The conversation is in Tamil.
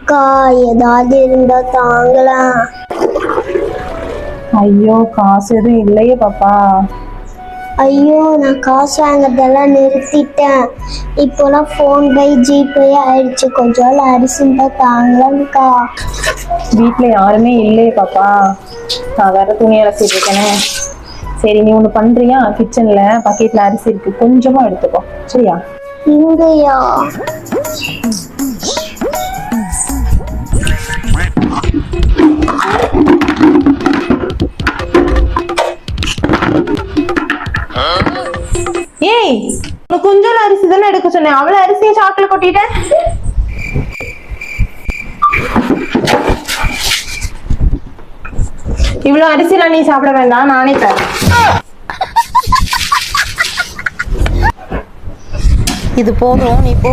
அக்கா ஏதாவது இருந்தா தாங்கலாம். ஐயோ காசு எதுவும் இல்லையே பாப்பா. ஐயோ நான் காசு வாங்குறதெல்லாம் நிறுத்திட்டேன். இப்போலாம் ஃபோன்பே ஜிபே ஆயிடுச்சு. கொஞ்சம் அரிசி இருந்தா தாங்கலாம்க்கா. வீட்டுல யாருமே இல்லையே பாப்பா. நான் வேற துணி அலசிட்டு இருக்கேனே. சரி நீ ஒண்ணு பண்றியா, கிச்சன்ல பக்கெட்ல அரிசி இருக்கு, கொஞ்சமா எடுத்துக்கோ சரியா? இங்கயா? ஏய் கொஞ்சம் அரிசி தானே எடுக்க சொன்னேன், அவ்வளவு அரிசியை சாக்குல கொட்டிட்டேன். இவ்வளவு அரிசிலாம் நீ சாப்பிட வேண்டாம், நானே தரேன். இது போதும், நீ போ.